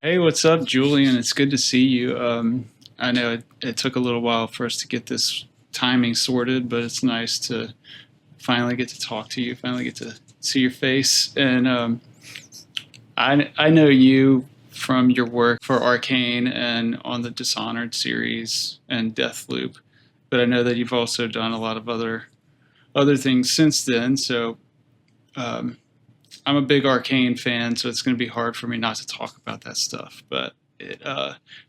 Hey, what's up, Julian? It's good to see you. I know it took a little while for us to get this timing sorted, but it's nice to finally get to talk to you, finally get to see your face. And I know you from your work for Arcane and on the Dishonored series and Deathloop, but I know that you've also done a lot of other things since then. So um, I'm a big Arcane fan, so it's going to be hard for me not to talk about that stuff. But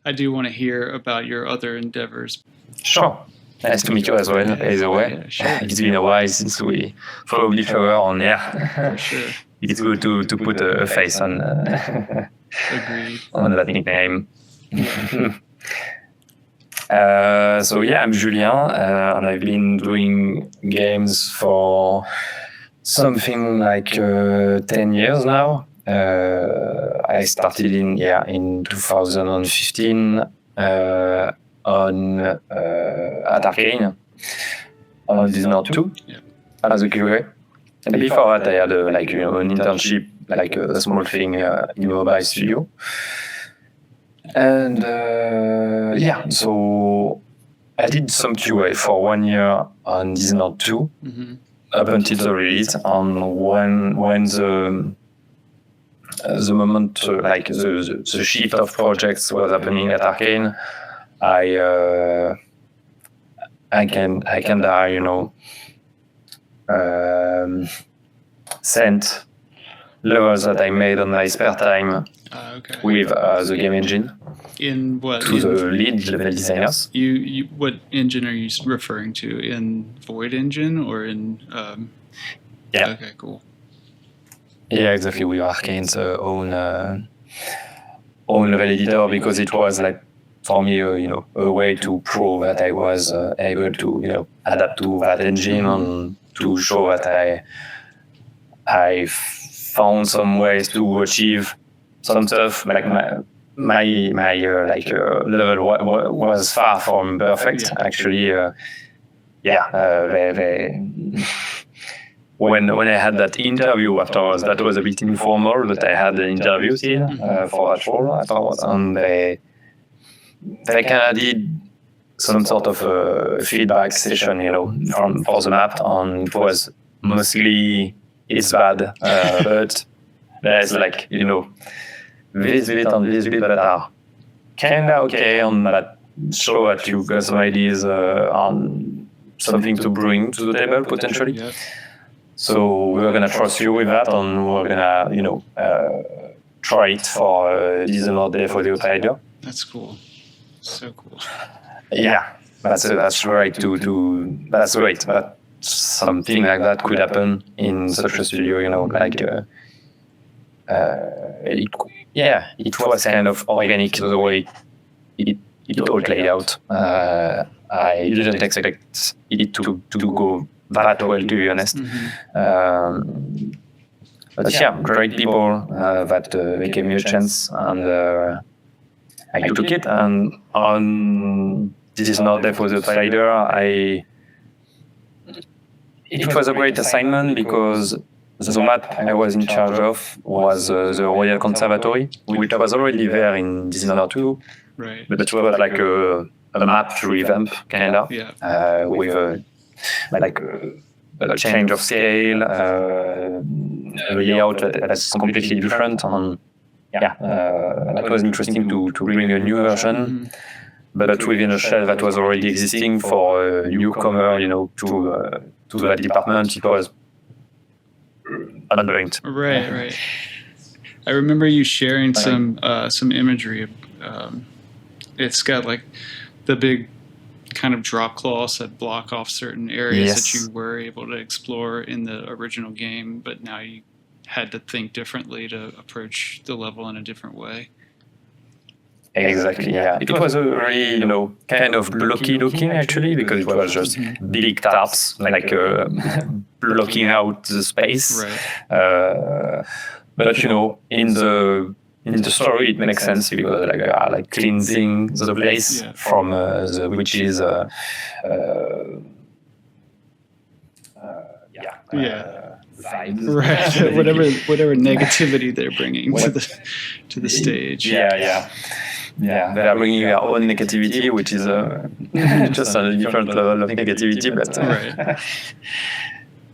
I do want to hear about your other endeavors. Sure. Nice to meet you as well, either way. Yeah, sure. It's been a while since we followed each other on air. For sure. It's good to put a face on Agreed. on that nickname. So yeah, I'm Julien, and I've been doing games for something like 10 years now. I started in 2015 at Arcane on Dishonored 2 as a QA. And before that, I had an internship, like a small thing in a mobile studio. And so I did some QA for 1 year on Dishonored 2 up until the release. And when the moment, the shift of projects was happening at Arcane, I sent levels that I made on my spare time with the game engine In what? to the lead level designers. You what engine are you referring to? In Void Engine or in? Yeah. Okay, cool. Yeah, exactly. With Arcane's own level editor, because it was like for me, a way to prove that I was able to, adapt to that engine and to show that I found some ways to achieve some stuff. Like my level was far from perfect. Actually, When I had that interview afterwards, that was a bit informal, but I had an interview still for that role afterwards, and they kind of did some sort of feedback session, for the map, and it was mostly it's bad, but there's this bit and this bit that are kind of okay, and that show that you've got some ideas on something to bring to the table potentially. Yep. So we're gonna trust you with that, and we're gonna, try it for Dishonored Deathloop Level. That's cool. So cool. Yeah, that's right. That's great. But something like that could happen in such a studio, it was kind of organic the way it all played out. I didn't expect it to go that well, to be honest. But yeah, great people that gave me a chance, and I took it. And on Dishonored Deathloop Level, it was a great assignment because the map I was in charge of was the Royal Conservatory, which was already there in Dishonored 2, Right. but it was like a map to revamp, kind of, with a change of scale, a layout that's completely different. And that was interesting to bring a new version, but within a shell that was already existing for a newcomer, to that department. It was unbelievable. Right. I remember you sharing some imagery. It's got like the big kind of drop claws that block off certain areas that you were able to explore in the original game, but now you had to think differently to approach the level in a different way. Exactly, yeah. It was a very, kind of blocky looking, actually, because it was just big tarps, blocking out the space. Right. But, in the story, it makes sense because like cleansing the place from the witches. vibes. Right. whatever negativity they're bringing to the stage. Yeah. They are bringing their own negativity, which is just on a different level of negativity, but Right.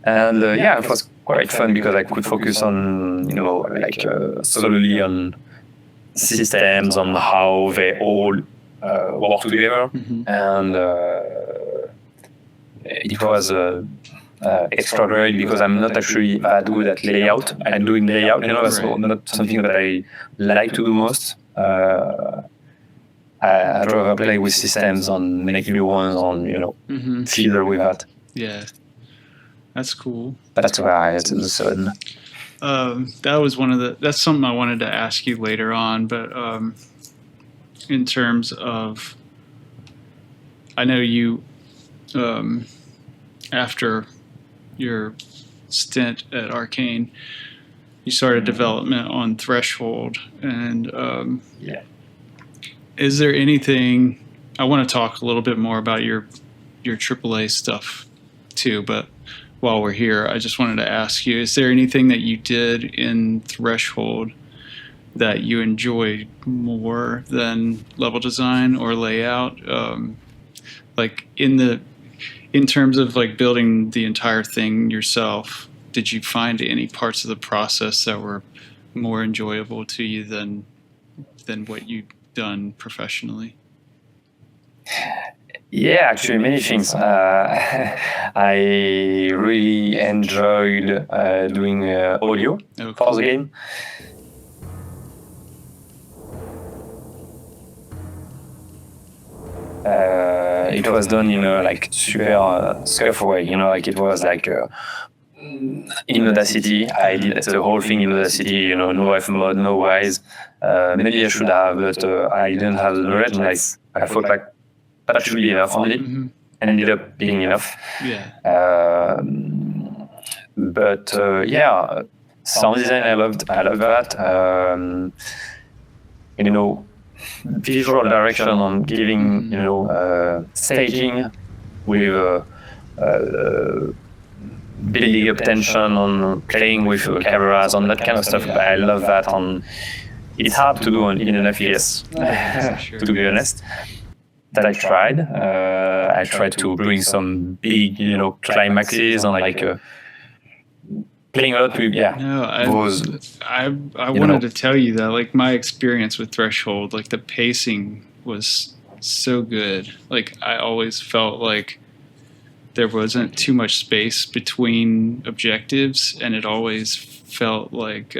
and it was quite fun because I could focus on solely on systems, on how they all work together, and it was extra great because I'm not actually that good at layout. I'm doing layout, that's not something that I like to do most. I'd rather play with systems and make new ones fiddle with that. Yeah, that's cool. That's why it's the sun. That was that's something I wanted to ask you later on, but in terms of, I know you, after your stint at Arcane, you started development on Threshold, and is there anything, I want to talk a little bit more about your AAA stuff too, but while we're here, I just wanted to ask you, is there anything that you did in Threshold that you enjoyed more than level design or layout? Like in terms of like building the entire thing yourself, did you find any parts of the process that were more enjoyable to you than what you've done professionally? Yeah, actually, many things. I really enjoyed doing audio for the game. It was done in a super scuff way, it was in Audacity. I did the whole thing in Audacity, no F mode, no wise. Maybe I should have, but I didn't have the knowledge, and I thought that should be enough for me, and ended up being enough. Yeah. But sound design, I loved that. Visual direction on giving, staging with building up tension, on playing with cameras, on that kind of stuff. I love that. It's hard to do in an FPS, Sure. to be honest. That I tried. I tried to bring some big, climaxes and playing a lot with I wanted to tell you that my experience with Threshold, the pacing was so good. I always felt like there wasn't too much space between objectives, and it always felt like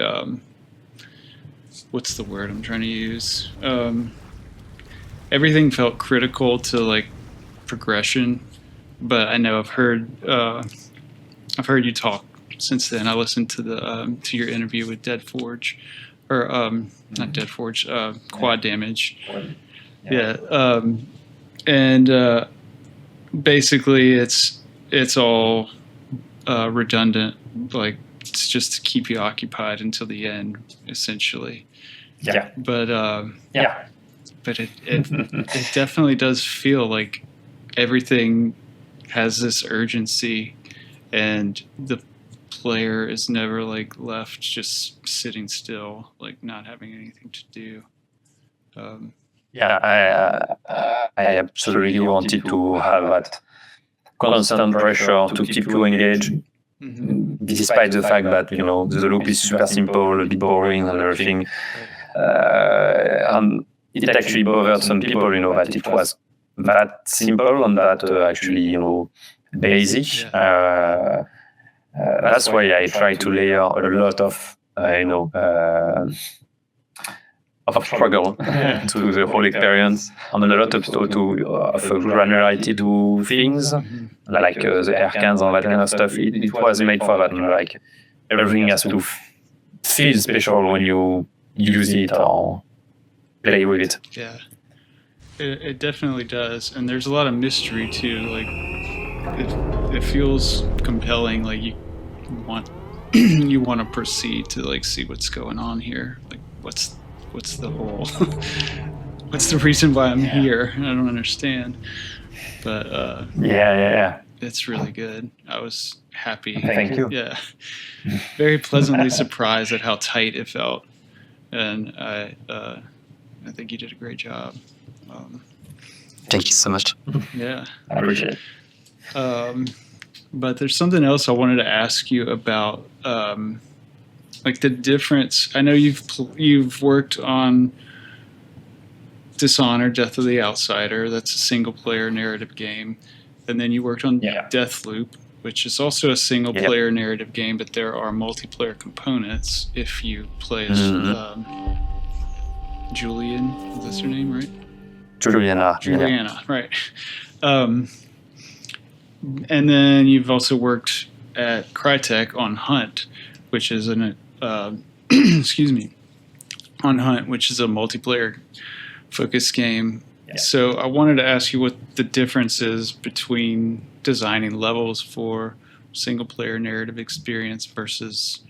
what's the word I'm trying to use? Everything felt critical to progression. But I know I've heard you talk since then. I listened to to your interview with Dead Forge, or not Dead Forge, Quad Damage. And basically it's all redundant. It's just to keep you occupied until the end, essentially. Yeah. But it definitely does feel like everything has this urgency, and the player is never left just sitting still, not having anything to do. I absolutely wanted to have that constant pressure to keep you engaged, despite the fact that the loop is super simple, a bit boring and everything. And it actually bothered some people, that it was that simple and that actually basic. That's why I try to layer a lot of struggle to the whole experience, and a lot of granularity to things, like the aircans and that kind of stuff. It was made for that. Everything has to feel special when you use it or play with it. Yeah, it definitely does, and there's a lot of mystery too. It feels compelling. You want you want to proceed to see what's going on here. What's the whole what's the reason why I'm here? I don't understand. But it's really good. I was happy. Thank you. Yeah, very pleasantly surprised at how tight it felt, and I think you did a great job. Thank you so much. Yeah, I appreciate it. But there's something else I wanted to ask you about, like the difference. I know you've worked on Dishonored, Death of the Outsider. That's a single player narrative game, and then you worked on Deathloop, which is also a single player narrative game, but there are multiplayer components if you play as Julien. Is that her name, right? Juliana, right. And then you've also worked at Crytek on Hunt, which is an excuse me, on Hunt, which is a multiplayer focused game. Yeah. So I wanted to ask you what the difference is between designing levels for single player narrative experience versus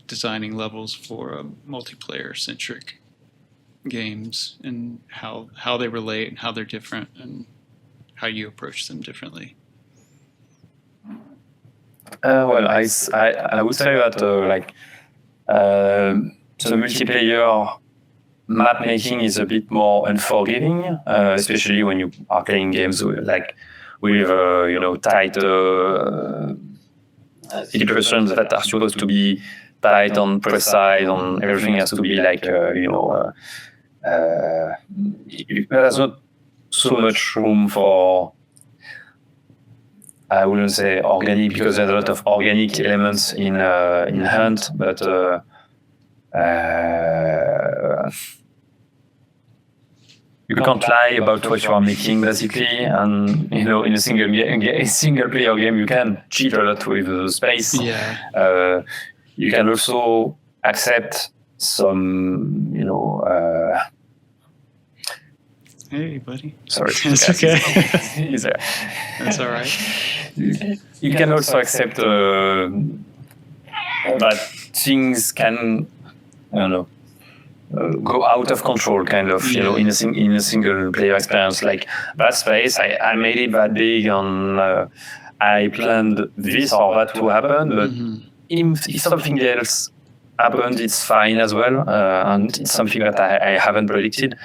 designing levels for multiplayer centric games, and how they relate and how they're different and how you approach them differently. Well, I would say that the multiplayer map making is a bit more unforgiving, especially when you are playing games with tight illustrations that are supposed to be tight and precise, and everything has to be there's not so much room for, I wouldn't say organic, because there's a lot of organic elements in Hunt, but you can't lie about what you are making, basically. And in a single player game, you can cheat a lot with the space. Yeah. You can also accept some, Hey, buddy. Sorry. That's okay. That's all right. You can also accept that things can, go out of control, kind of, in a single player experience. Like that space, I made it that big, and I planned this or that to happen, but if something else happened, it's fine as well, and it's something that I haven't predicted.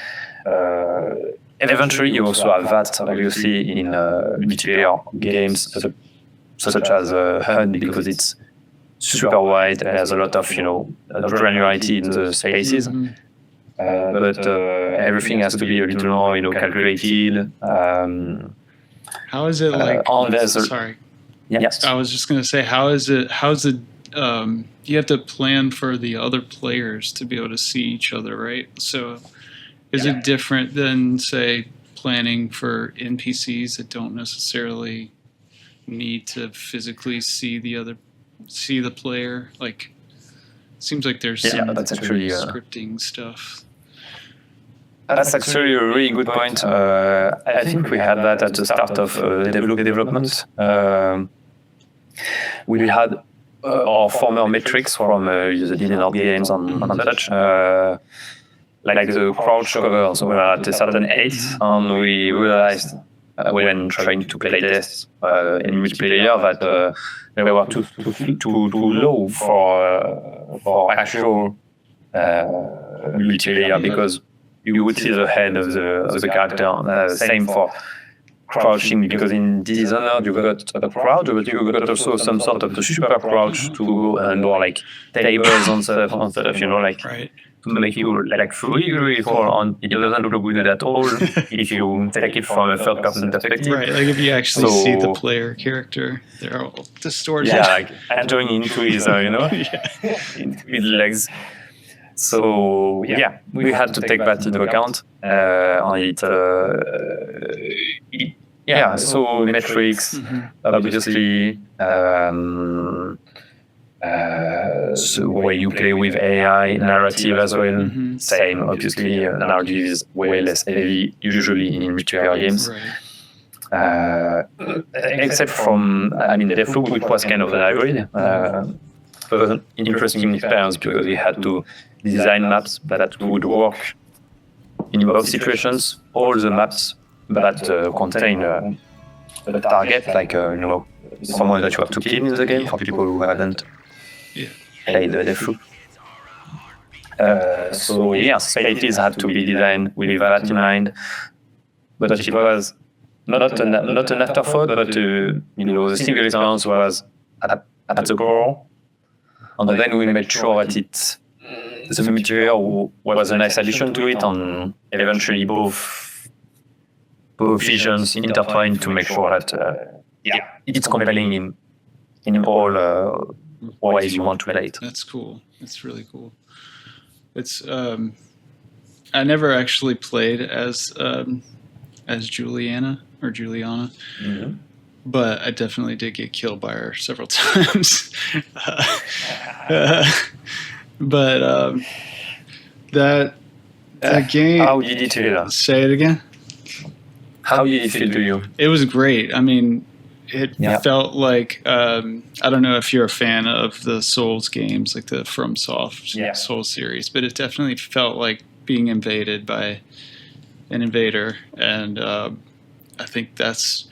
And eventually, you also have that, obviously, in multiplayer games such as Hunt, because it's super wide. It has a lot of granularity in the spaces, but everything has to be a little more calculated. How is it like? Sorry. Yes. I was just going to say, how's it? You have to plan for the other players to be able to see each other, right? So, is it different than, say, planning for NPCs that don't necessarily need to physically see the player? Like, it seems like there's some that's actually scripting stuff. That's actually a really good point. I think we had that at the start of development. We had our former metrics from the Dishonored games and such. Like the crouch covers were at a certain height, and we realized when trying to play tests in multiplayer that they were too low for actual multiplayer, because you would see the head of the character. Same for crouching, because in Dishonored you got a crouch, but you got also some sort of the super crouch to or like tables and stuff, right. To make you really fall on. It doesn't look good at all if you take it from a third-person perspective. Right, like if you actually see the player character, they're all distorted. Yeah, like entering into his, into his legs. So we had to take that into account. So metrics, obviously. So where you play with AI, narrative as well. Same, obviously, narrative is way less heavy usually in multiplayer games. Right. Except from, Deathloop, which was kind of an hybrid. It was an interesting experience because we had to design maps that would work in both situations. All the maps that contain a target, like someone that you have to kill in the game for people who haven't played the Deathloop. So yeah, spaces had to be designed with that in mind, but it was not an afterthought, but the single experience was at the core, and then we made sure that the material was a nice addition to it, and eventually both visions intertwined to make sure that it's compelling in all ways you want to play it. That's cool. That's really cool. It's I never actually played as Juliana, Mm-hmm. but I definitely did get killed by her several times. But that game. How did it feel? Say it again. How did it feel to you? It was great. I mean, it felt like I don't know if you're a fan of the Souls games, like the FromSoft Souls series, but it definitely felt like being invaded by an invader, and I think that's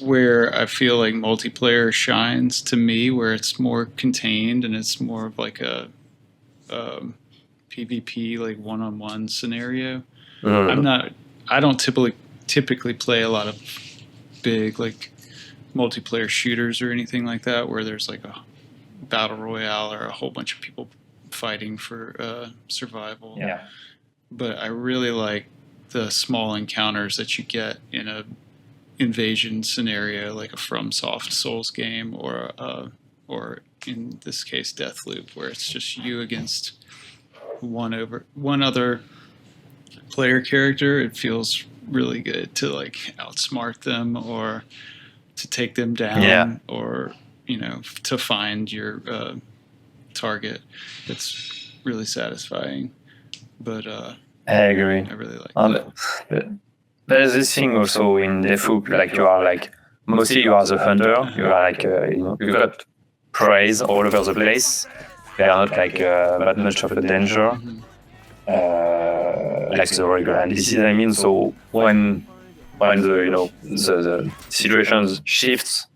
where I feel like multiplayer shines to me, where it's more contained and it's more of like a PvP, like one-on-one scenario. I don't typically play a lot of big like multiplayer shooters or anything like that, where there's like a battle royale or a whole bunch of people fighting for survival. Yeah. But I really like the small encounters that you get in a invasion scenario, like a FromSoft Souls game, or in this case Deathloop, where it's just you against one other player character. It feels really good to like outsmart them or to take them down, or to find your target. It's really satisfying. But I agree. I really like that. There's this thing also in Deathloop, like you are like mostly you are the hunter. You are like you've got praise all over the place. They are not like that much of a danger, like the regular NPCs. I mean, so when the situation shifts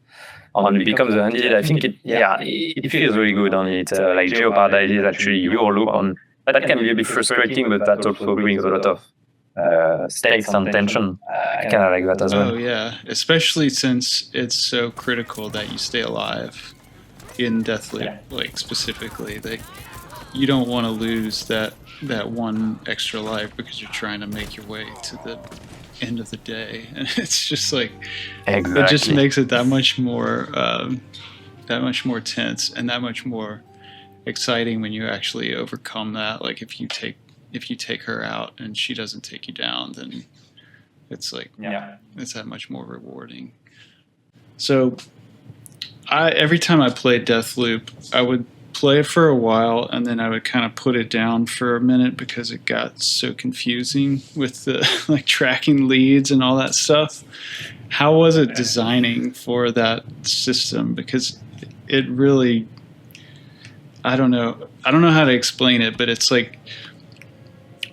and you become the hunted, I think it feels really good, and it like jeopardizes actually your loop on. That can be a bit frustrating, but that also brings a lot of stakes and tension. I kind of like that as well. Oh yeah, especially since it's so critical that you stay alive in Deathloop, like specifically. Like you don't want to lose that one extra life because you're trying to make your way to the end of the day, and it's just like it just makes it that much more tense and that much more exciting when you actually overcome that. Like if you take her out and she doesn't take you down, then it's like it's that much more rewarding. So every time I played Deathloop, I would play it for a while and then I would kind of put it down for a minute because it got so confusing with the like tracking leads and all that stuff. How was it designing for that system? Because it really, I don't know how to explain it, but it's like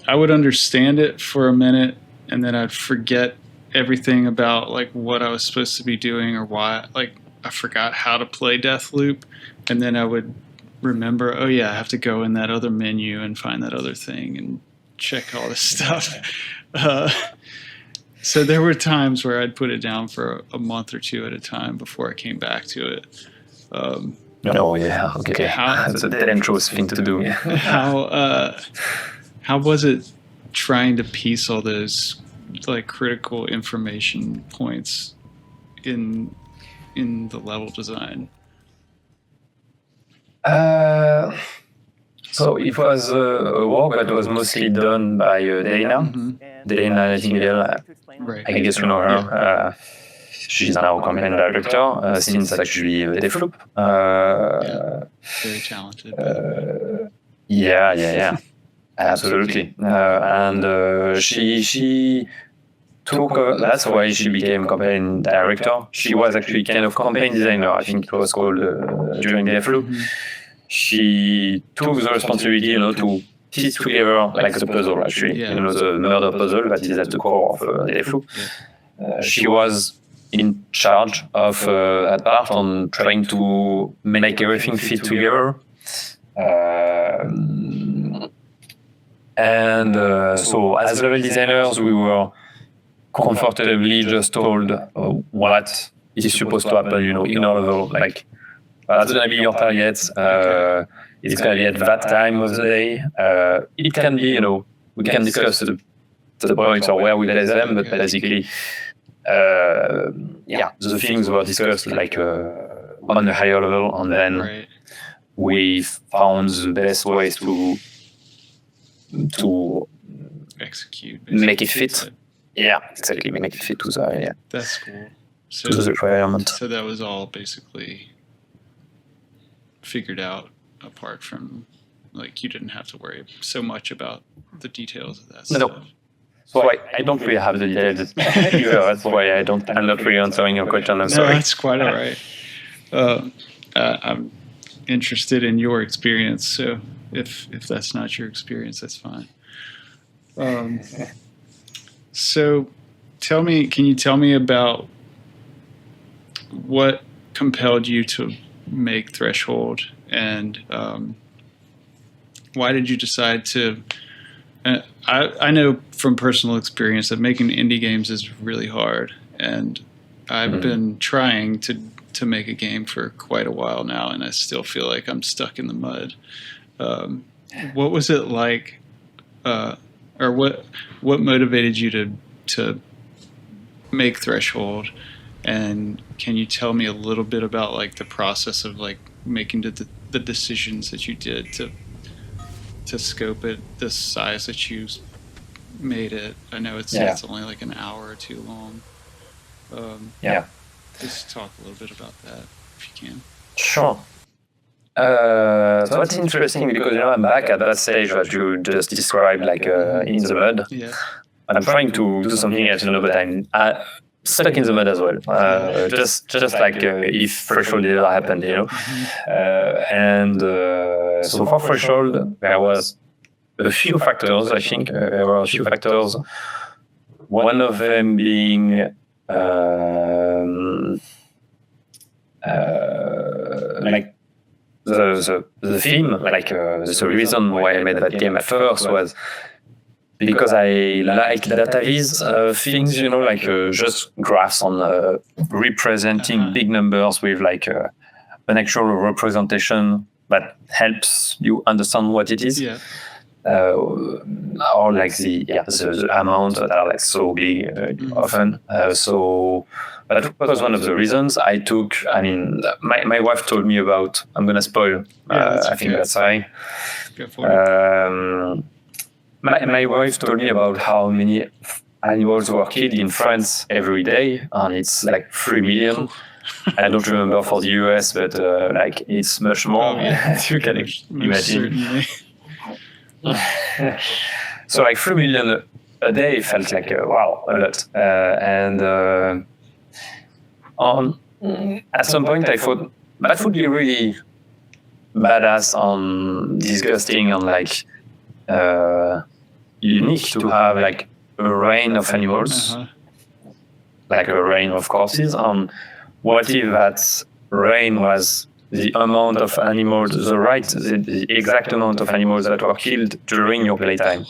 I would understand it for a minute and then I'd forget everything about like what I was supposed to be doing or why. Like I forgot how to play Deathloop, and then I would remember, oh yeah, I have to go in that other menu and find that other thing and check all this stuff. So there were times where I'd put it down for a month or two at a time before I came back to it. Okay. That's a dangerous thing to do. How was it trying to piece all those like critical information points in the level design? So it was a work that was mostly done by Dana Nightingale. Right. I guess you know her. She's now campaign director since actually Deathloop. Very talented. Yeah. Absolutely. And she took. That's why she became campaign director. She was actually kind of campaign designer. I think it was called during Deathloop. She took the responsibility, to piece together like the puzzle. Actually, the murder puzzle that is at the core of Deathloop. she was in charge of that part on trying to make everything fit together. So as level designers, we were comfortably just told what is supposed to happen, in our level. Like, that's going to be your target. It's going to be at that time of the day. It can be, we can discuss the points or where we place them, but basically, the things were discussed like on a higher level, and then we found the best ways to execute, make it fit. Yeah, exactly. Make it fit to the That's cool. So, to the requirement. So that was all basically figured out, apart from, like, you didn't have to worry so much about the details of that stuff. So I don't really have the details. That's why I'm not really answering your question. I'm sorry. No, that's quite all right. I'm interested in your experience, so if that's not your experience, that's fine. So can you tell me about what compelled you to make Threshold, and why did you decide to? I know from personal experience that making indie games is really hard, and I've been trying to make a game for quite a while now, and I still feel like I'm stuck in the mud. What was it like, or what motivated you to make Threshold? And can you tell me a little bit about, like, the process of, like, making the decisions that you did to scope it the size that you made it? I know it's only like an hour or two long. Just talk a little bit about that if you can. Sure. So that's interesting because I'm back at that stage that you just described, like in the mud. Yeah. And I'm trying to do something else, but I'm stuck in the mud as well. Just like if Threshold didn't happen, So for Threshold, there was a few factors. I think there were a few factors. One of them being like the theme, like the reason why I made that game at first was because I like data-viz things, like just graphs on representing big numbers with like an actual representation that helps you understand what it is. Yeah. Or like the amounts that are like so big often. So that was one of the reasons I took. I mean, my wife told me about. I'm gonna spoil. I think that's fine. Go for it. My wife told me about how many animals were killed in France every day, and it's like 3 million. I don't remember for the US, but like it's much more. As you can imagine. So like 3 million a day felt like wow, a lot. At some point I thought that would be really badass and disgusting and like unique to have like a rain of animals, like a rain of corpses. And what if that rain was the amount of animals, the exact amount of animals that were killed during your playtime?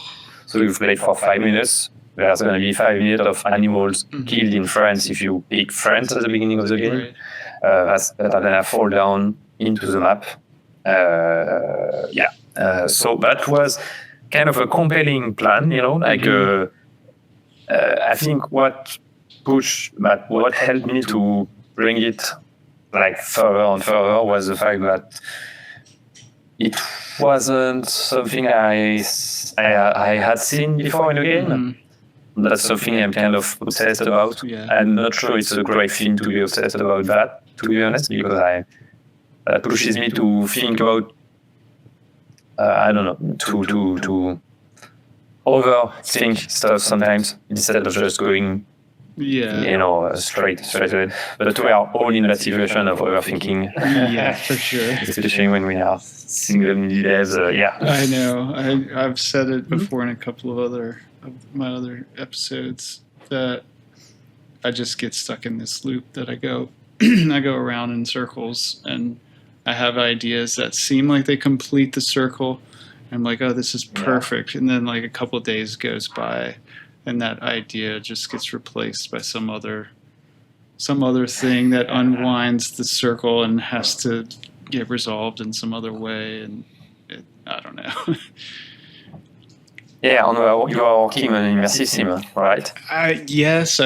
So you've played for 5 minutes. There's going to be 5 minutes of animals killed in France if you pick France at the beginning of the game. That are going to fall down into the map. So that was kind of a compelling plan, like I think what helped me to bring it like further and further was the fact that it wasn't something I had seen before in a game. That's something I'm kind of obsessed about. I'm not sure it's a great thing to be obsessed about that, to be honest, because that pushes me to think about I don't know, to overthink stuff sometimes instead of just going straight ahead. But we are all in that situation of overthinking. Yeah, for sure. Especially when we are single indie devs. I know. I've said it before in a couple of my other episodes that I just get stuck in this loop that I go I go around in circles, and I have ideas that seem like they complete the circle. I'm like, oh, this is perfect, and then like a couple of days goes by, and that idea just gets replaced by some other thing that unwinds the circle and has to get resolved in some other way, and I don't know. Yeah, you are working on an immersive sim, right? Yes,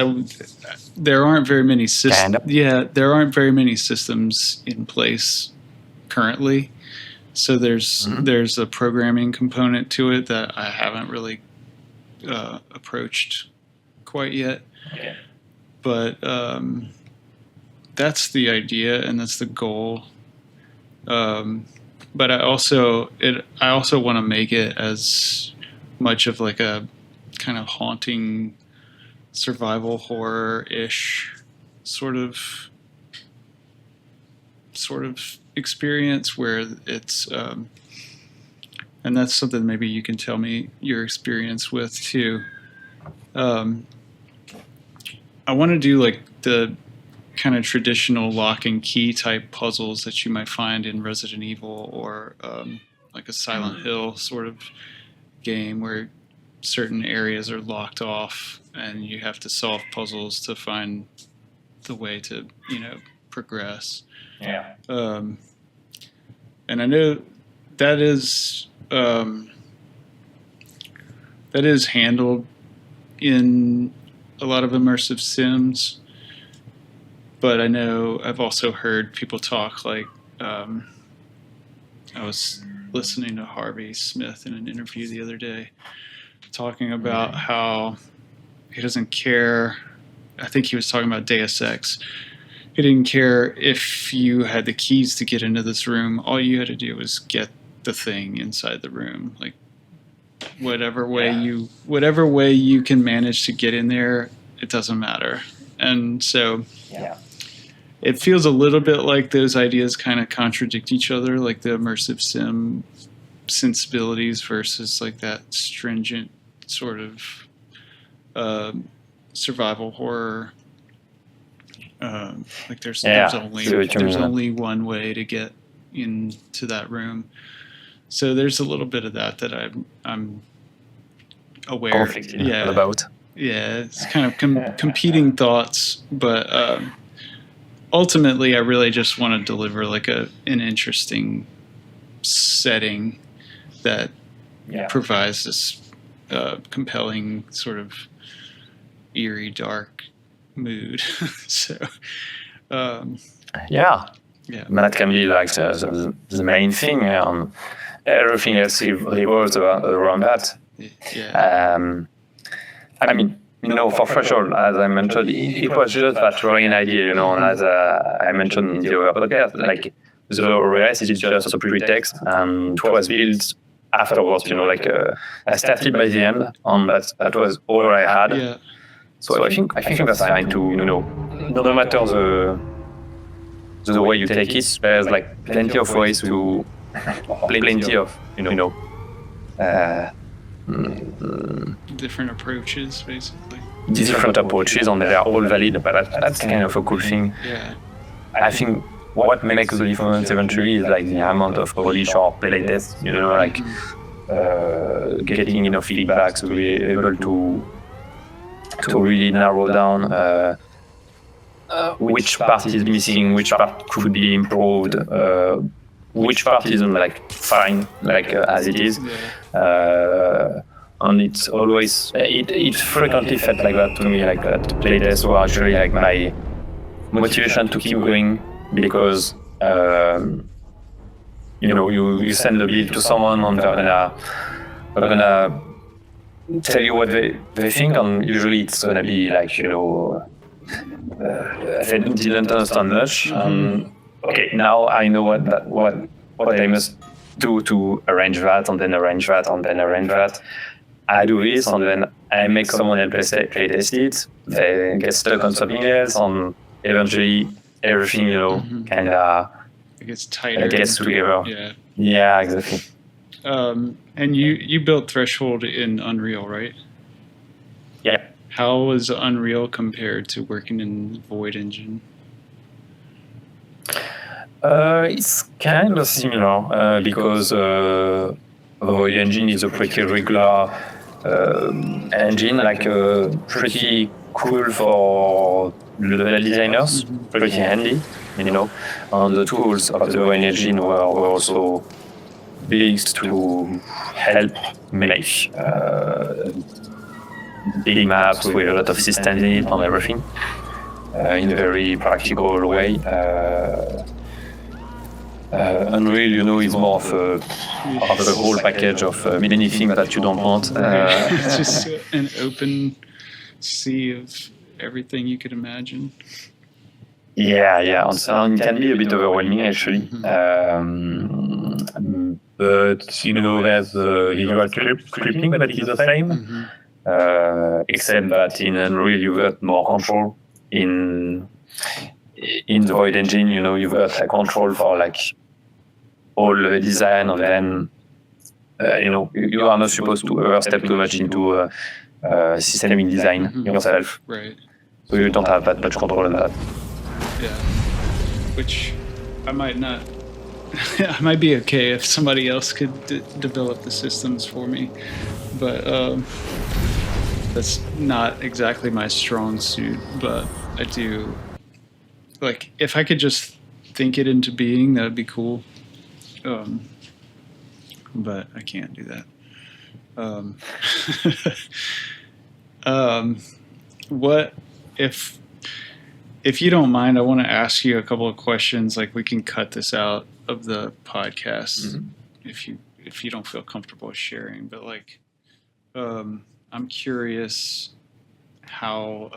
there aren't very many systems. Kind of. Yeah, there aren't very many systems in place currently. So there's a programming component to it that I haven't really approached quite yet. Okay. But that's the idea and that's the goal. But I also want to make it as much of like a kind of haunting survival horror-ish sort of experience where it's and that's something maybe you can tell me your experience with too. I want to do like the kind of traditional lock and key type puzzles that you might find in Resident Evil or like a Silent Hill sort of game where certain areas are locked off and you have to solve puzzles to find the way to, progress. Yeah. And I know that is handled in a lot of immersive sims, but I know I've also heard people talk like I was listening to Harvey Smith in an interview the other day talking about how he doesn't care. I think he was talking about Deus Ex. He didn't care if you had the keys to get into this room. All you had to do was get the thing inside the room. Like whatever way you can manage to get in there, it doesn't matter. And so it feels a little bit like those ideas kind of contradict each other, like the immersive sim sensibilities versus like that stringent sort of survival horror. Like there's only one way to get into that room. So there's a little bit of that I'm aware about. Yeah, it's kind of competing thoughts, but ultimately I really just want to deliver like an interesting setting that provides this compelling sort of eerie, dark mood. So that can be like the main thing, and everything else revolves around that. I mean, for sure, as I mentioned, it was just that drawing idea, and as I mentioned in the other podcast, like the rest is just a pretext, and it was built afterwards, I started by the end, and that was all I had. Yeah. So I think that's fine to, no matter the way you take it, there's like plenty of ways to plenty of, different approaches, basically. Different approaches, and they are all valid, but that's kind of a cool thing. Yeah. I think what makes the difference eventually is like the amount of polish or playtest, getting enough feedback to be able to really narrow down which part is missing, which part could be improved, which part isn't like fine, as it is. And it's always, it frequently felt like that to me, like that playtests were actually like my motivation to keep going, because you send the build to someone and they're gonna tell you what they think, and usually it's gonna be like, they didn't understand much. Okay, now I know what I must do to arrange that, and then arrange that, and then arrange that. I do this, and then I make someone else playtest it. They get stuck on something else, and eventually everything, kind of it gets tighter. It gets together. Yeah. Yeah, exactly. And you built Threshold in Unreal, right? Yeah. how was Unreal compared to working in Void Engine? It's kind of similar because Void Engine is a pretty regular engine, like pretty cool for level designers, pretty handy, and the tools of the Void Engine were also big to help make big maps with a lot of systems in it and everything in a very practical way. Unreal, is more of the whole package of anything that you don't want. It's just an open sea of everything you could imagine. Yeah. And it can be a bit overwhelming, actually. But, there's visual scripting that is the same. Except that in Unreal, you've got more control. In the Void Engine, you've got control for all the design, and then you are not supposed to ever step too much into systemic design yourself. Right. So you don't have that much control on that. Yeah. Which I might not. I might be okay if somebody else could develop the systems for me, but that's not exactly my strong suit. But I do if I could just think it into being, that would be cool. But I can't do that. What if you don't mind, I want to ask you a couple of questions. We can cut this out of the podcast if you don't feel comfortable sharing. But I'm curious how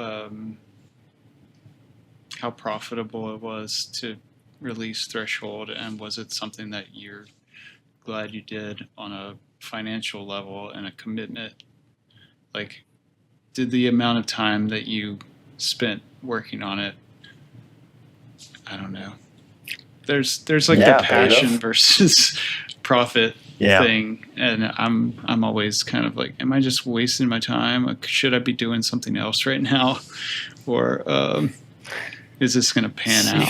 profitable it was to release Threshold, and was it something that you're glad you did on a financial level and a commitment? Did the amount of time that you spent working on it, I don't know, there's the passion versus profit thing, and I'm always kind of am I just wasting my time? Should I be doing something else right now, or is this going to pan out?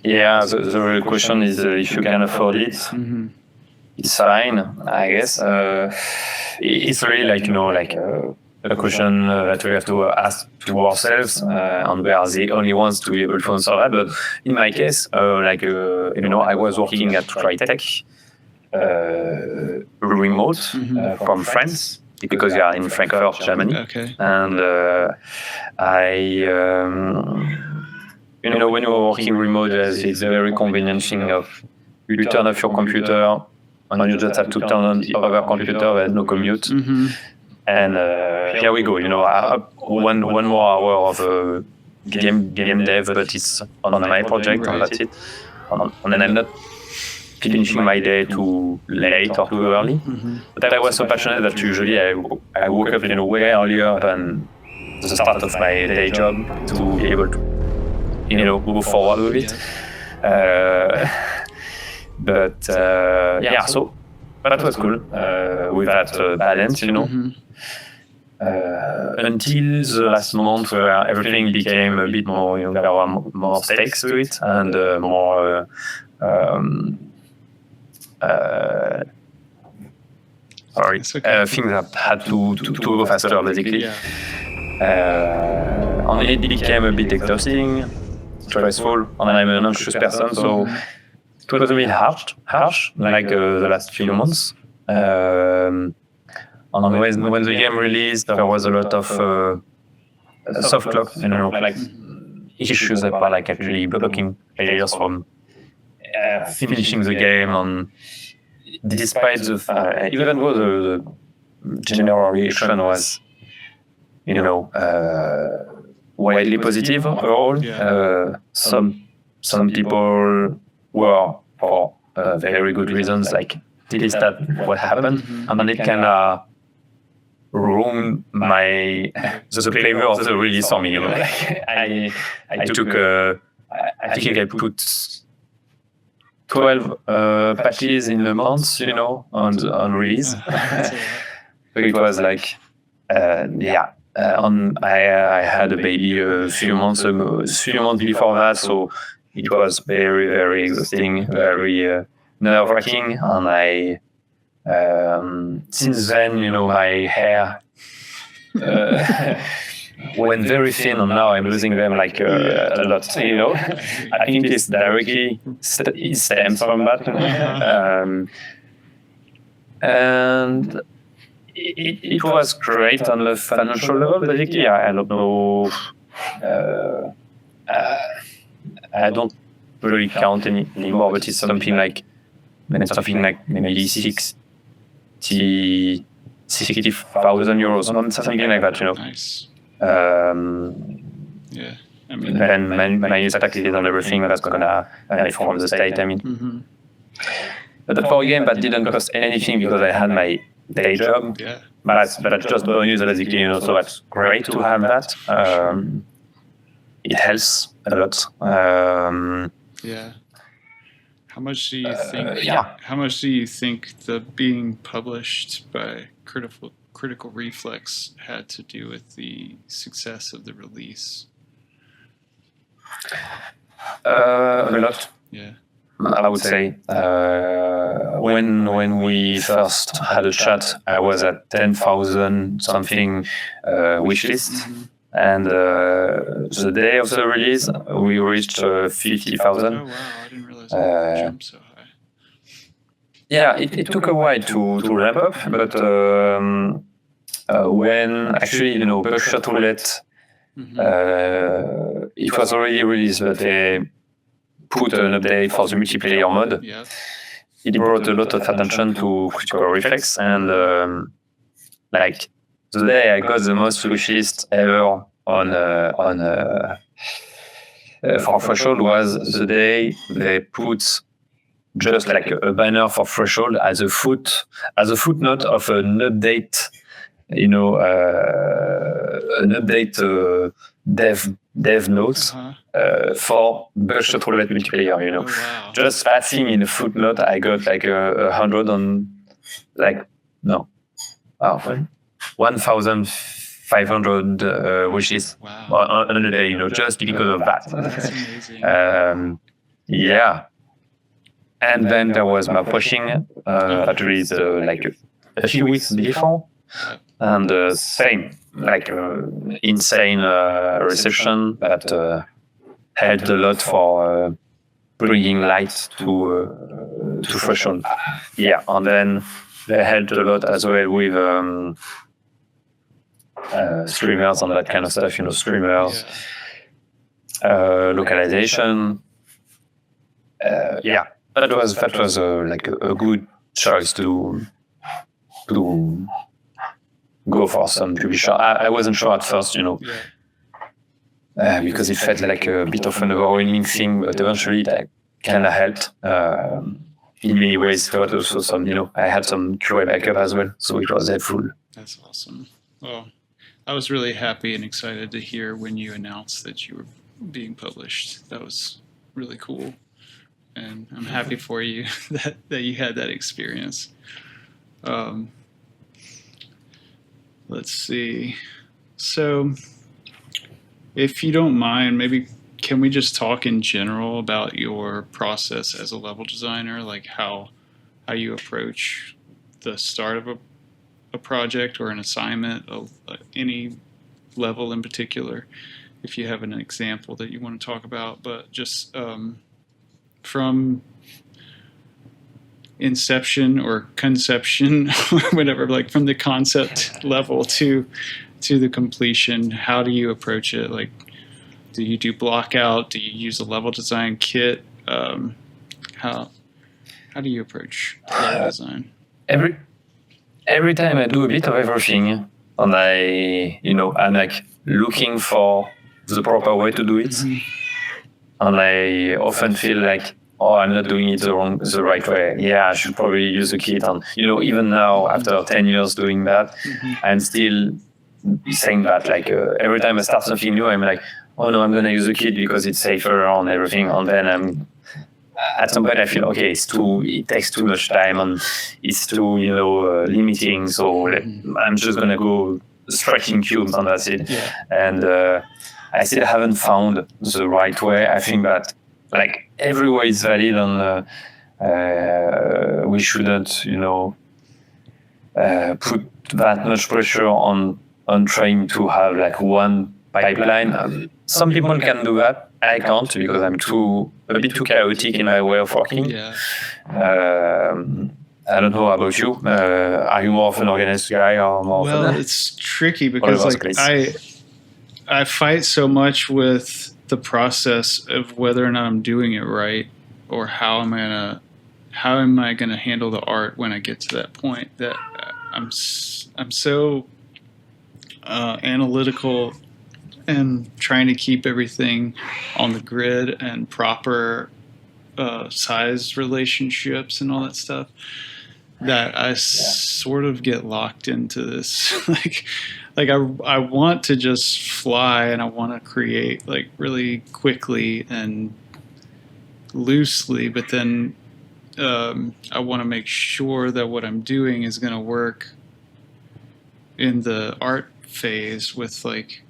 Yeah, the real question is if you can afford it. It's fine, I guess. It's really a question that we have to ask to ourselves, and we are the only ones to be able to answer that. But in my case, I was working at Crytek, remote from France, because we are in Frankfurt, Germany. Okay. And when you're working remote, it's a very convenient thing of you turn off your computer and you just have to turn on the other computer. There's no commute. And here we go. One more hour of game dev, but it's on my project, and that's it. And then I'm not finishing my day too late or too early. But I was so passionate that usually I woke up way earlier than the start of my day job to be able to go forward with it. But that was cool with that balance, until the last month where everything became a bit more, there were more stakes to it, and more things that had to go faster, basically. And it became a bit exhausting, stressful, and I'm an anxious person, so it was a bit harsh, the last few months. And when the game released, there was a lot of soft clock, issues that were actually blocking players from finishing the game. And despite even though the general reaction was, widely positive overall, some people were, for very good reasons, pissed at what happened, and then it kind of ruined the flavor of the release for me. I think I put 12 patches in a month, on release. So it was I had a baby a few months before that, so it was very, very exhausting, very nerve-wracking, and since then, my hair went very thin, and now I'm losing them like a lot. I think it's directly it stems from that, and it was great on the financial level. Basically, I don't know. I don't really count anymore, but it's something like maybe 60,000 euros, something like that. Nice. Yeah. I mean, then my taxes and everything that's gonna from the state. I mean, but for a game that didn't cost anything because I had my day job. Yeah. But that's just bonus basically, so that's great to have that. It helps a lot. Yeah. How much do you think? How much do you think the being published by Critical Reflex had to do with the success of the release? A lot. Yeah. I would say when we first had a chat, I was at 10,000 something wish list, and the day of the release we reached 50,000. Oh wow! I didn't realize it jumped so high. Yeah, it took a while to ramp up, but when actually Buckshot Roulette, it was already released, but they put an update for the multiplayer mode. Yeah. It brought a lot of attention to Critical Reflex, and like the day I got the most wishlist ever on for Threshold was the day they put just like a banner for Threshold as a footnote of an update, an update dev notes for Buckshot Roulette multiplayer. Oh, wow. Just that thing in a footnote, I got like 100 on 1,500 wishes on a day. Just because of that. That's amazing. Yeah. And then there was my pushing that released like a few weeks before, and same like insane reception that helped a lot for bringing light to Threshold. Yeah, and then they helped a lot as well with streamers and that kind of stuff. Streamers, localization. Yeah. That was like a good choice to go for some publisher. I wasn't sure at first, because it felt like a bit of an overwhelming thing, but eventually that kind of helped in many ways. But also some, I had some QA backup as well, so it was helpful. That's awesome. Well, I was really happy and excited to hear when you announced that you were being published. That was really cool. And I'm happy for you that you had that experience. Let's see. So, if you don't mind, maybe can we just talk in general about your process as a level designer, like how you approach the start of a project or an assignment of any level in particular, if you have an example that you want to talk about, but just from inception or conception, whatever, like from the concept level to the completion, how do you approach it? Like, do you do block out? Do you use a level design kit? How do you approach level design? Every time I do a bit of everything, and I'm like looking for the proper way to do it. And I often feel like, I'm not doing it the right way. Yeah, I should probably use a kit. And, even now, after 10 years doing that, I'm still saying that. Like, every time I start something new, I'm like, oh no, I'm going to use a kit because it's safer on everything. And then at some point I feel, okay, it takes too much time and it's too, limiting. So I'm just going to go stretching cubes, and that's it. Yeah. And I still haven't found the right way. I think that like every way is valid, and we shouldn't, put that much pressure on trying to have like one pipeline. Some people can do that. I can't because I'm a bit too chaotic in my way of working. Yeah. I don't know about you. Are you more of an organized guy or more? Well, it's tricky because like I fight so much with the process of whether or not I'm doing it right, or how am I gonna handle the art when I get to that point. That I'm so analytical and trying to keep everything on the grid and proper size relationships and all that stuff, that I sort of get locked into this like I want to just fly, and I want to create like really quickly and loosely, but then I want to make sure that what I'm doing is going to work in the art phase with like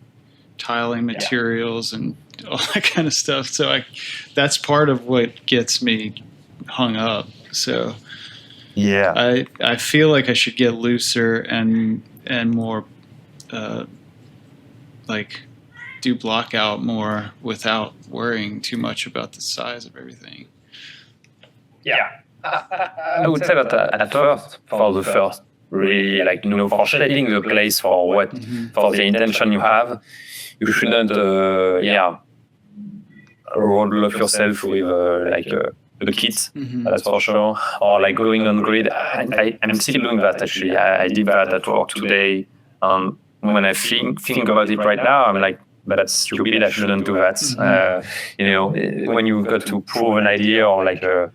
tiling materials and all that kind of stuff. So that's part of what gets me hung up. So I feel like I should get looser and more like do block out more without worrying too much about the size of everything. Yeah, I would say that at first, for the first, really, like, for shading the place for what, for the intention you have, you shouldn't, roll up yourself with, the kits, that's for sure, or like going on grid. I'm still doing that, actually. I did that at work today. When I think about it right now, I'm like, but that's stupid, I shouldn't do that. When you've got to prove an idea or like to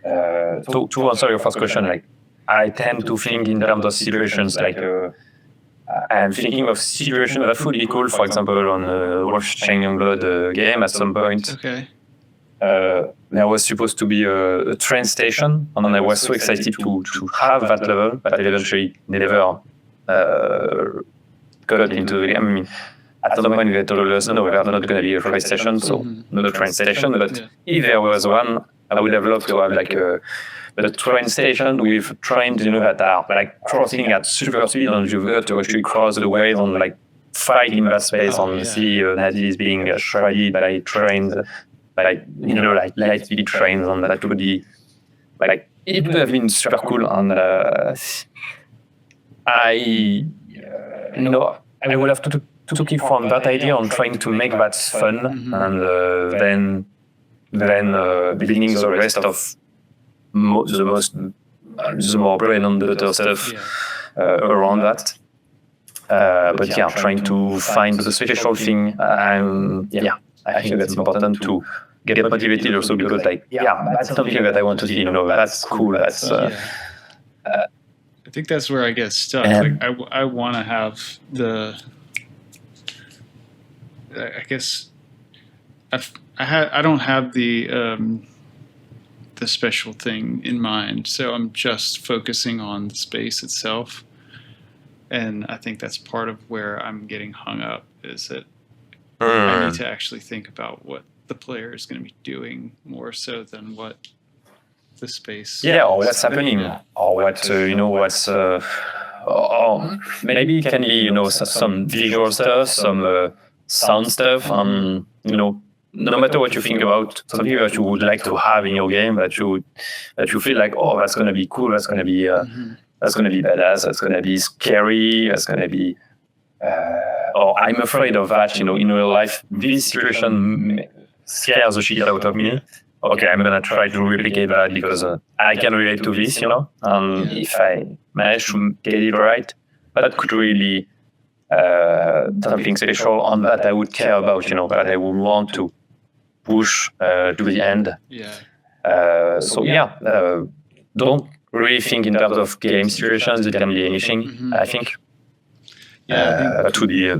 answer your first question, like I tend to think in terms of situations. Like I'm thinking of situations that would be cool. For example, on Wolf Chain Youngblood game at some point. Okay. There was supposed to be a train station, and then I was so excited to have that level, but I eventually never got into the game. I mean, at some point we told us, no, there's not going to be a train station, so not a train station. But if there was one, I would have loved to have like a train station with trains, that are like crossing at super speed, and you've got to actually cross the waves and like fight in that space and see Nazis being shredded by trains, like light speed trains, and that would be like it would have been super cool. And I would have to keep from that idea on trying to make that fun, and then building the rest of the more bread and butter stuff around that. But trying to find the special thing. I think that's important to get motivated also, because that's something that I want to see. That's cool. That's. I think that's where I get stuck. Like I want to have the. I guess I don't have the special thing in mind, so I'm just focusing on the space itself, and I think that's part of where I'm getting hung up, is that I need to actually think about what the player is going to be doing more so than what the space. Or what's happening, or what what's. Or maybe it can be some visual stuff, some sound stuff, and no matter what you think about something that you would like to have in your game, that you feel like, oh, that's going to be cool, that's going to be badass, that's going to be scary, that's going to be I'm afraid of that, in real life. This situation scares the shit out of me. Okay, I'm going to try to replicate that because I can relate to this, if I manage to get it right, that could really something special on that I would care about, that I would want to push to the end. Don't really think in terms of game situations. It can be anything, I think. That would be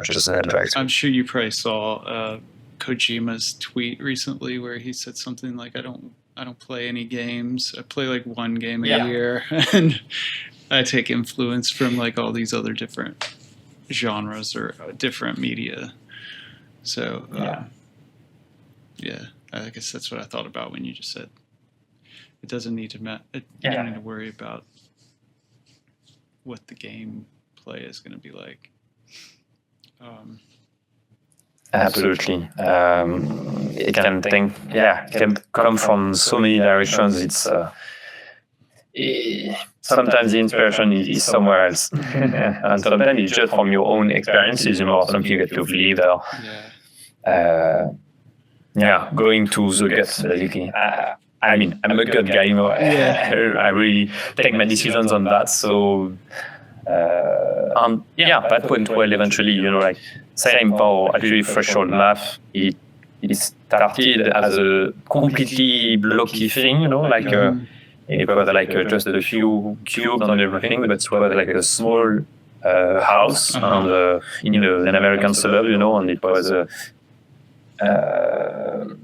just an advice. I'm sure you probably saw Kojima's tweet recently where he said something like, I don't play any games. I play like one game a year, and I take influence from like all these other different genres or different media. So yeah, I guess that's what I thought about when you just said it doesn't need to you don't need to worry about what the gameplay is going to be like. Absolutely. It can come from so many directions. It's sometimes the inspiration is somewhere else, and sometimes it's just from your own experiences, something that you've lived or going to the guts basically. I mean, I'm a gut guy, I really take my decisions on that. So, that went well eventually. Like same for actually Threshold map. It started as a completely blocky thing, it was like just a few cubes and everything, but it was like a small house and in an American suburb, and it was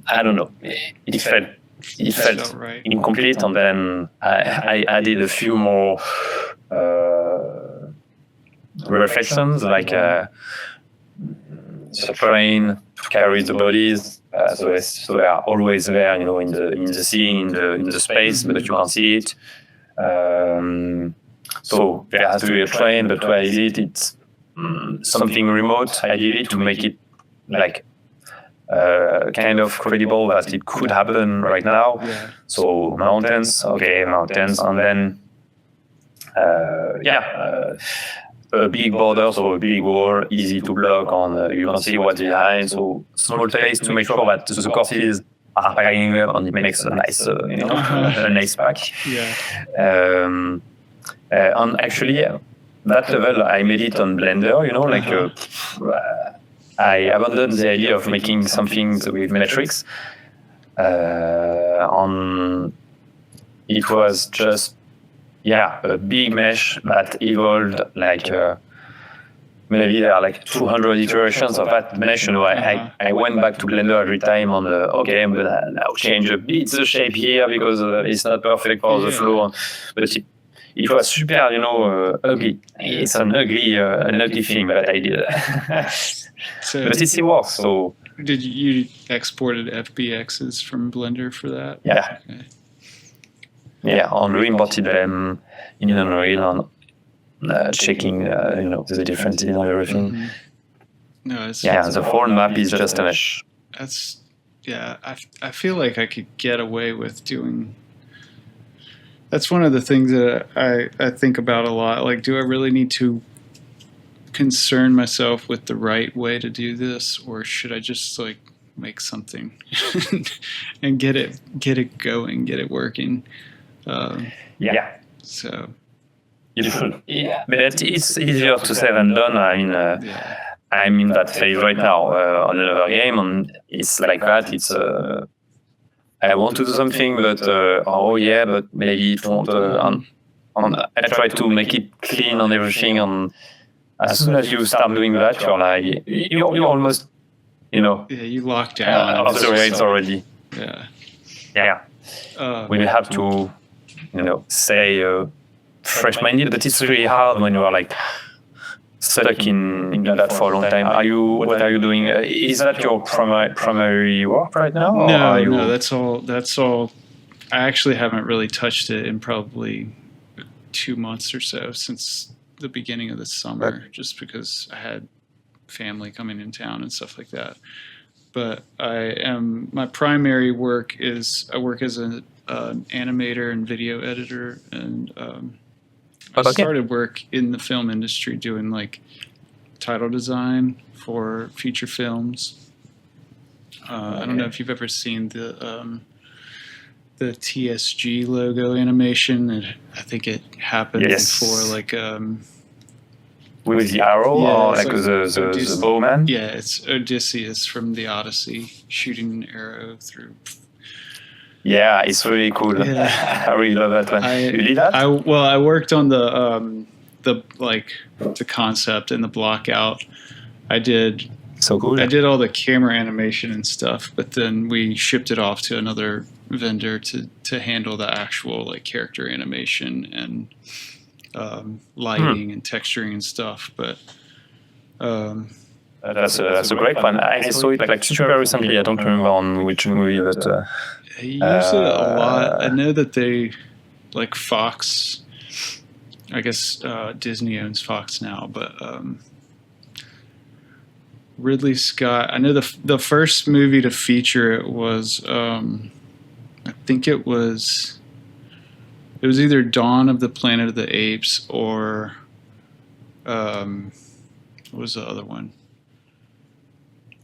I don't know. It felt right. incomplete, and then I added a few more reflections, like the train carries the bodies, so they are always there, in the scene, in the space, but you can't see it. So there has to be a train, but where is it? It's something remote. I did it to make it like kind of credible that it could happen right now. Yeah. So mountains, and then a big border, so a big wall, easy to block on. You can see what's behind. So small space to make sure that the courses are packing up, and it makes a nice, a nice pack. Yeah. And actually, that level I made it on Blender. I abandoned the idea of making something with metrics. It was just a big mesh that evolved like maybe there are like 200 iterations of that mesh. I went back to Blender every time on I'm gonna now change a bit the shape here because it's not perfect for the flow. But it was super, ugly. It's an ugly thing that I did. But it still works. So did you exported FBXs from Blender for that? Yeah. Okay. Yeah, and re-imported them in Unreal and checking, the differences and everything. Mm-hmm. No, the whole map is just a mesh. I feel like I could get away with doing. That's one of the things that I think about a lot. Like, do I really need to concern myself with the right way to do this, or should I just like make something and get it going, get it working? So you should. Yeah, but it's easier to say than done. I mean, I'm in that phase right now on another game, and it's like that. It's I want to do something, but but maybe it won't. I try to make it clean and everything, and as soon as you start doing that, you're like you're almost, you lock down. Off the rails already. Yeah. We have to, say fresh-minded, but it's really hard when you are like stuck in that for a long time. What are you doing? Is that your primary work right now? No, that's all. I actually haven't really touched it in probably 2 months or so, since the beginning of the summer, just because I had family coming in town and stuff like that. But my primary work is I work as an animator and video editor, and I started work in the film industry doing like title design for feature films. I don't know if you've ever seen the TSG logo animation. I think it happened before, like with the arrow, or like the bowman. Yeah, it's Odysseus from the Odyssey shooting an arrow through. Yeah, it's really cool. Yeah. I really love that one. You did that? I worked on the concept and the block out. I did. So cool. I did all the camera animation and stuff, but then we shipped it off to another vendor to handle the actual like character animation and lighting and texturing and stuff. But That's a great one. I saw it like super recently. I don't remember on which movie, but He used it a lot. I know that they, like Fox, I guess Disney owns Fox now, but Ridley Scott. I know the first movie to feature it was, I think it was either Dawn of the Planet of the Apes or what was the other one?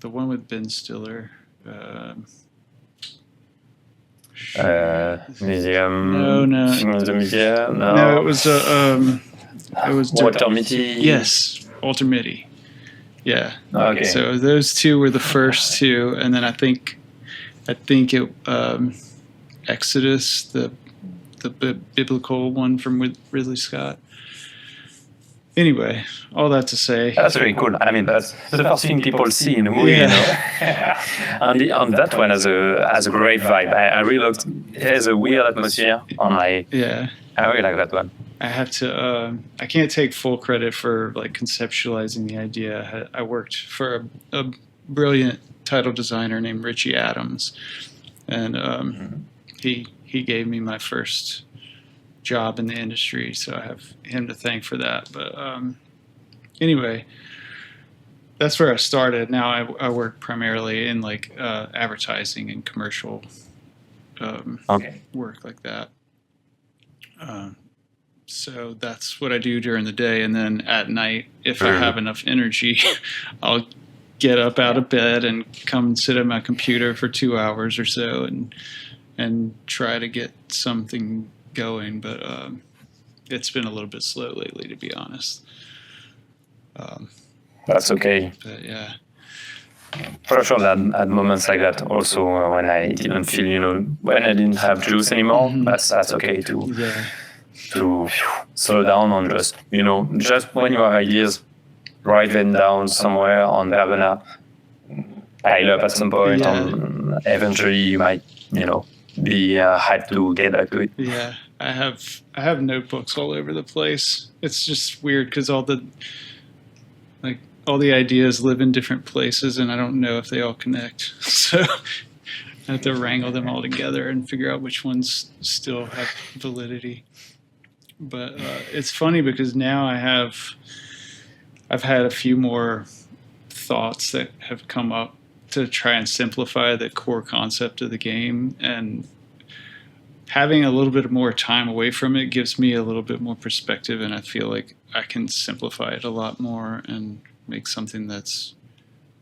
The one with Ben Stiller. Museum. No. The museum. No, it was Walter Mitty. Yes, Walter Mitty. Yeah. Okay. So those two were the first two, and then I think it Exodus, the biblical one from Ridley Scott. Anyway, all that to say, that's very cool. I mean, that's the first thing people see in a movie, you know. And that one has a great vibe. I really loved. It has a weird atmosphere. I really like that one. I have to. I can't take full credit for like conceptualizing the idea. I worked for a brilliant title designer named Richie Adams, and he gave me my first job in the industry, so I have him to thank for that. But anyway, that's where I started. Now I work primarily in like advertising and commercial work like that. So that's what I do during the day, and then at night, if I have enough energy, I'll get up out of bed and come and sit at my computer for 2 hours or so and try to get something going, but it's been a little bit slow lately, to be honest. That's okay. But yeah. For sure, at moments like that, also when I didn't feel, when I didn't have juice anymore, that's okay to slow down and just, just when you have ideas, write them down somewhere on they're gonna pile up at some point, and eventually you might, be hyped to get back to it. Yeah, I have notebooks all over the place. It's just weird because all the ideas live in different places, and I don't know if they all connect. So I have to wrangle them all together and figure out which ones still have validity. But it's funny because now I've had a few more thoughts that have come up to try and simplify the core concept of the game, and having a little bit more time away from it gives me a little bit more perspective, and I feel like I can simplify it a lot more and make something that's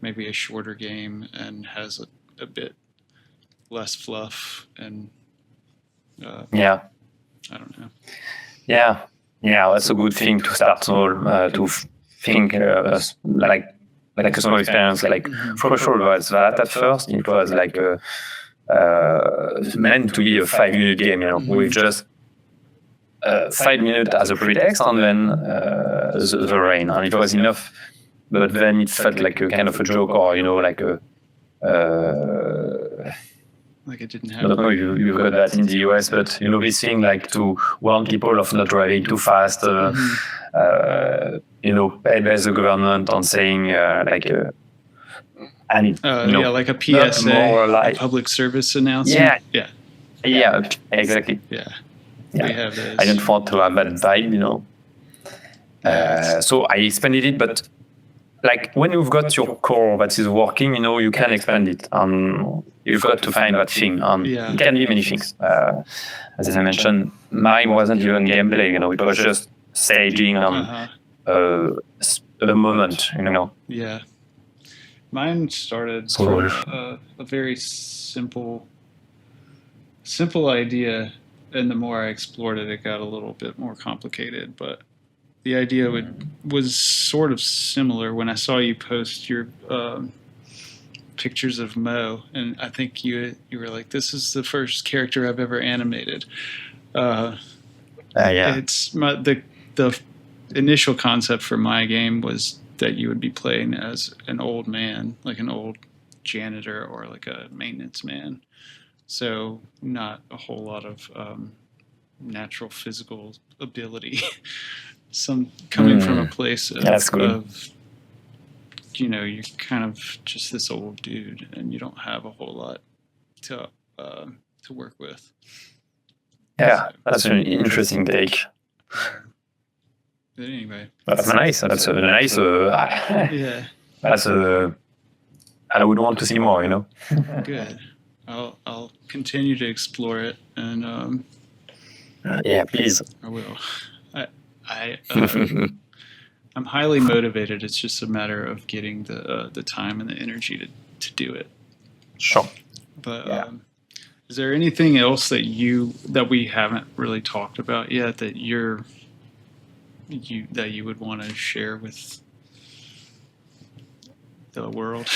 maybe a shorter game and has a bit less fluff and I don't know. Yeah, that's a good thing to start to think like a customer experience. Like for sure, was that at first it was like meant to be a 5-minute game, with just 5 minutes as a pretext, and then the rain, and it was enough. But then it felt like a kind of a joke, or like a. Like it didn't I don't know if you've heard that in the US, but this thing like to warn people of not driving too fast, paid by the government on saying like a PSA, a public service announcement. Yeah, exactly. Yeah. We have those. I don't want to have that vibe, so I expanded it, but like when you've got your core that is working, you can expand it. You've got to find that thing. It can be many things. As I mentioned, mine wasn't even gameplay. It was just staging a moment. Yeah. Mine started from a very simple idea, and the more I explored it, it got a little bit more complicated. But the idea was sort of similar when I saw you post your pictures of Mo, and I think you were like, "This is the first character I've ever animated." It's the initial concept for my game was that you would be playing as an old man, like an old janitor or like a maintenance man. So not a whole lot of natural physical ability. Some coming from a place of you're kind of just this old dude, and you don't have a whole lot to work with. Yeah, that's an interesting take. But anyway, That's nice. That's a nice. yeah, That's a. I would want to see more. good. I'll continue to explore it, and Yeah, please. I will. I'm highly motivated. It's just a matter of getting the time and the energy to do it. Sure. But Yeah. is there anything else that we haven't really talked about yet that you would want to share with the world?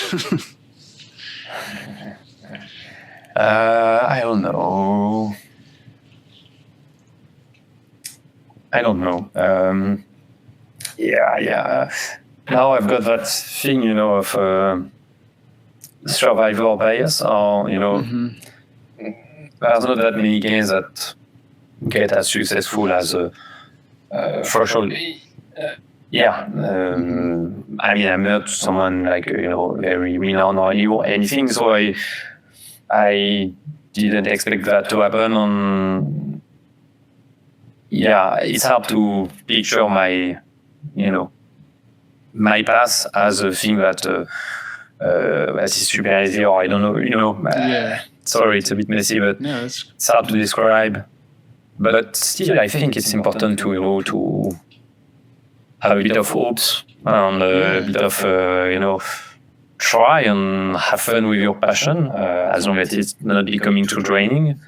I don't know. Yeah. Now I've got that thing, of survivor bias, or Mhm. there's not that many games that get as successful as Threshold. I mean, I'm not someone like very renowned or anything, so I didn't expect that to happen. It's hard to picture my path as a thing that as is super easy, or I don't know. Yeah. Sorry, it's a bit messy, but No, it's hard to describe. But still, I think it's important to have a bit of hopes and a bit of try and have fun with your passion, as long as it's not becoming too draining,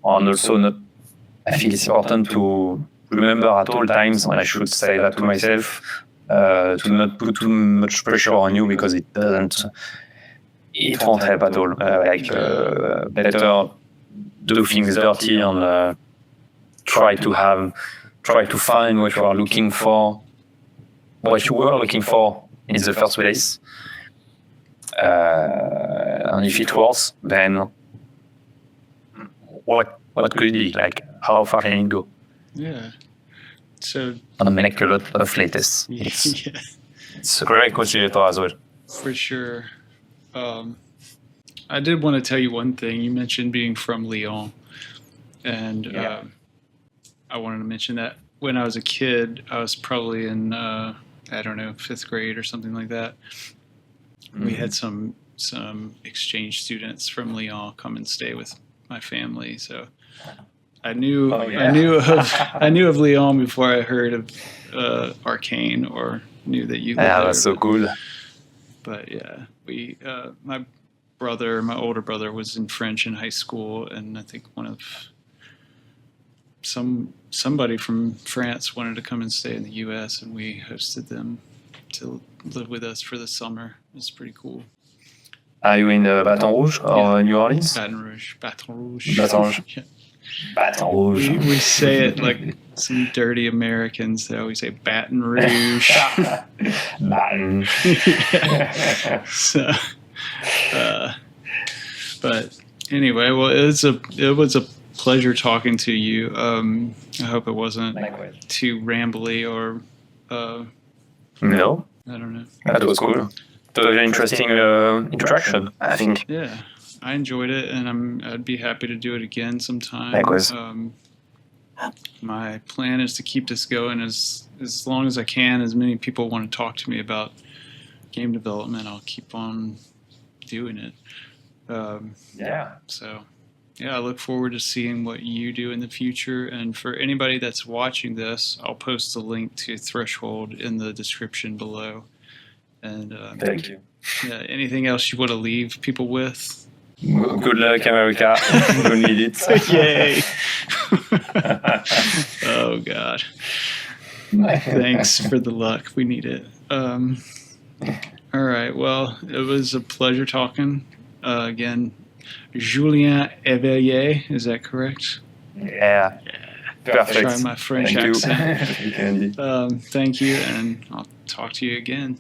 and also not. I think it's important to remember at all times, and I should say that to myself, to not put too much pressure on you, because it won't help at all. Better do things dirty and try to find what you are looking for, what you were looking for in the first place. And if it works, then what could it be? Like, how far can it go? Yeah. So. And make a lot of playtests. Yeah. It's a great contributor as well. For sure. I did want to tell you one thing. You mentioned being from Lyon, and I wanted to mention that when I was a kid, I was probably in I don't know, 5th grade or something like that. Mm-hmm. We had some exchange students from Lyon come and stay with my family, so I knew I knew of Lyon before I heard of Arcane or knew that you lived there. That's so cool. But yeah, my older brother was in French in high school, and I think one of somebody from France wanted to come and stay in the U.S., and we hosted them to live with us for the summer. It was pretty cool. Are you in Baton Rouge or New Orleans? Baton Rouge. Yeah. Baton Rouge. We say it like some dirty Americans. They always say Baton Rouge. Baton. So, but anyway, well, it was a pleasure talking to you. I hope it wasn't too rambly or. No. I don't know. That was cool. It was an interesting interaction, I think. Yeah, I enjoyed it, and I'd be happy to do it again sometime. Likewise. My plan is to keep this going as long as I can. As many people want to talk to me about game development, I'll keep on doing it. So, I look forward to seeing what you do in the future. And for anybody that's watching this, I'll post a link to Threshold in the description below. And thank you. Yeah, anything else you want to leave people with? Good luck, America. You need it. Yay! Oh God! Thanks for the luck. We need it. All right. Well, it was a pleasure talking again. Julien Eveillé, is that correct? Yeah. Perfect. Try my French accent. Thank you, and I'll talk to you again.